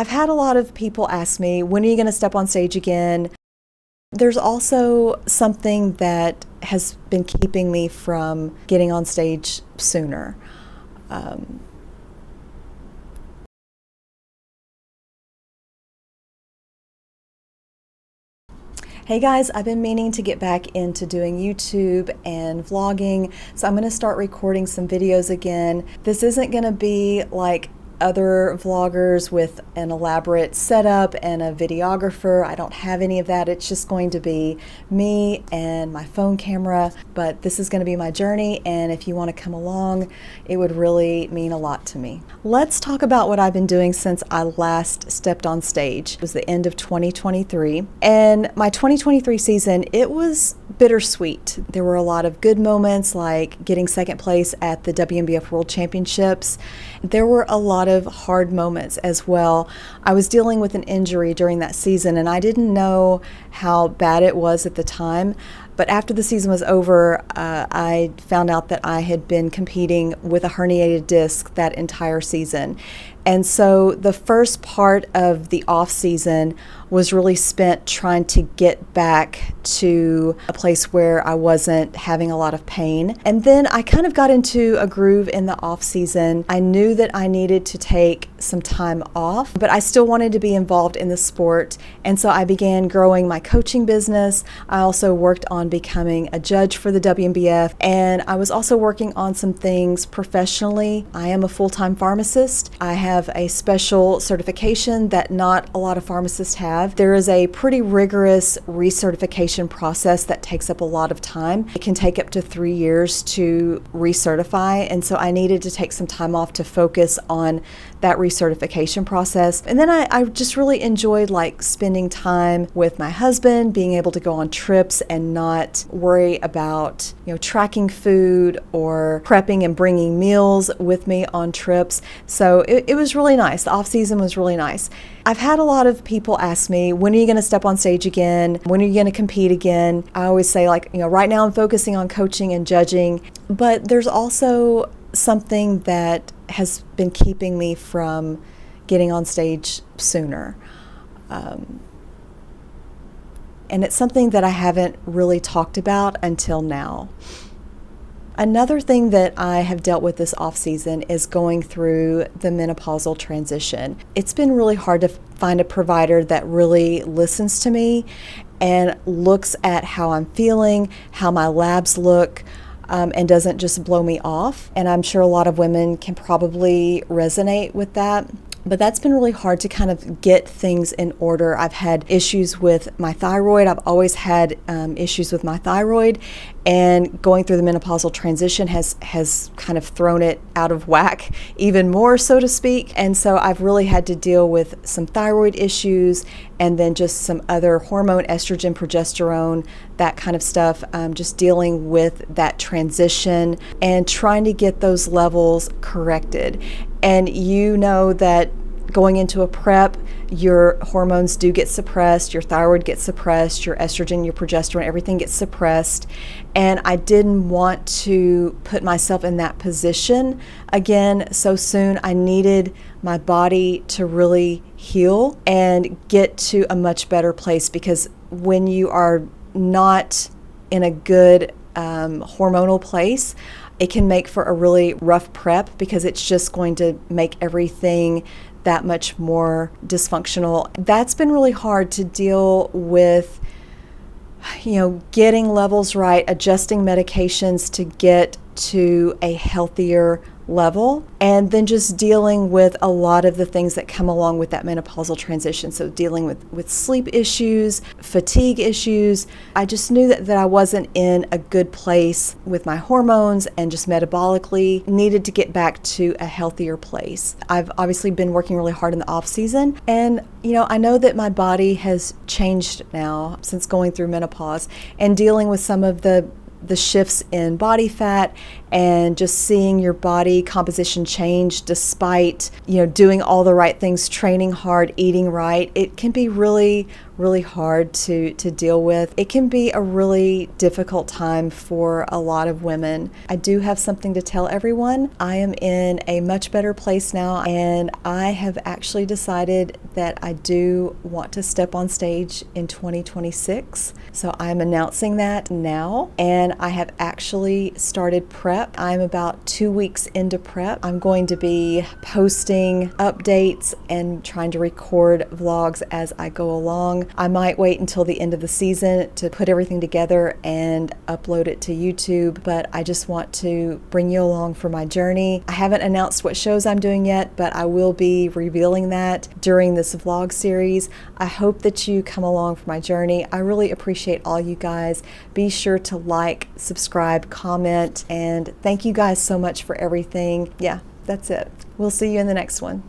I've had a lot of people ask me, when are you going to step on stage again? There's also something that has been keeping me from getting on stage sooner. Hey guys, I've been meaning to get back into doing YouTube and vlogging, so I'm going to start recording some videos again. This isn't going to be like other vloggers with an elaborate setup and a videographer. I don't have any of that. It's just going to be me and my phone camera, but this is going to be my journey, and if you want to come along, it would really mean a lot to me. Let's talk about what I've been doing since I last stepped on stage. It was the end of 2023, and my 2023 season, it was bittersweet. There were a lot of good moments, like getting second place at the WNBF World Championships. There were a lot of hard moments as well. I was dealing with an injury during that season, and I didn't know how bad it was at the time. But after the season was over, I found out that I had been competing with a herniated disc that entire season. And so the first part of the off season was really spent trying to get back to a place where I wasn't having a lot of pain. And then I kind of got into a groove in the off season. I knew that I needed to take some time off, but I still wanted to be involved in the sport. And so I began growing my coaching business. I also worked on becoming a judge for the WNBF, and I was also working on some things professionally. I am a full-time pharmacist. I have a special certification that not a lot of pharmacists have. There is a pretty rigorous recertification process that takes up a lot of time. It can take up to 3 years to recertify, and so I needed to take some time off to focus on that recertification process. And then I just really enjoyed like spending time with my husband, being able to go on trips and not worry about, tracking food or prepping and bringing meals with me on trips. So it was really nice. The off season was really nice. I've had a lot of people ask me, when are you going to step on stage again? When are you going to compete again? I always say right now I'm focusing on coaching and judging, but there's also something that has been keeping me from getting on stage sooner. And it's something that I haven't really talked about until now. Another thing that I have dealt with this off season is going through the menopausal transition. It's been really hard to find a provider that really listens to me and looks at how I'm feeling, how my labs look, and doesn't just blow me off. And I'm sure a lot of women can probably resonate with that. But that's been really hard to kind of get things in order. I've had issues with my thyroid. I've always had issues with my thyroid, and going through the menopausal transition has kind of thrown it out of whack even more, so to speak. And so I've really had to deal with some thyroid issues, and then just some other hormone, estrogen, progesterone, that kind of stuff, just dealing with that transition and trying to get those levels corrected. And you know that going into a prep, your hormones do get suppressed, your thyroid gets suppressed, your estrogen, your progesterone, everything gets suppressed. And I didn't want to put myself in that position again so soon. I needed my body to really heal and get to a much better place, because when you are not in a good hormonal place, it can make for a really rough prep, because it's just going to make everything that much more dysfunctional. That's been really hard to deal with, getting levels right, adjusting medications to get to a healthier level, and then just dealing with a lot of the things that come along with that menopausal transition. So dealing with sleep issues, fatigue issues. I just knew that I wasn't in a good place with my hormones, and just metabolically needed to get back to a healthier place. I've obviously been working really hard in the off season, and I know that my body has changed now since going through menopause and dealing with some of the shifts in body fat and just seeing your body composition change despite, doing all the right things, training hard, eating right. It can be really hard to deal with. It can be a really difficult time for a lot of women. I do have something to tell everyone. I am in a much better place now, and I have actually decided that I do want to step on stage in 2026. So I'm announcing that now, and I have actually started prep. I'm about 2 weeks into prep. I'm going to be posting updates and trying to record vlogs as I go along. I might wait until the end of the season to put everything together and upload it to YouTube, but I just want to bring you along for my journey. I haven't announced what shows I'm doing yet, but I will be revealing that during this vlog series. I hope that you come along for my journey. I really appreciate all you guys. Be sure to like, subscribe, comment, and thank you guys so much for everything. Yeah, that's it. We'll see you in the next one.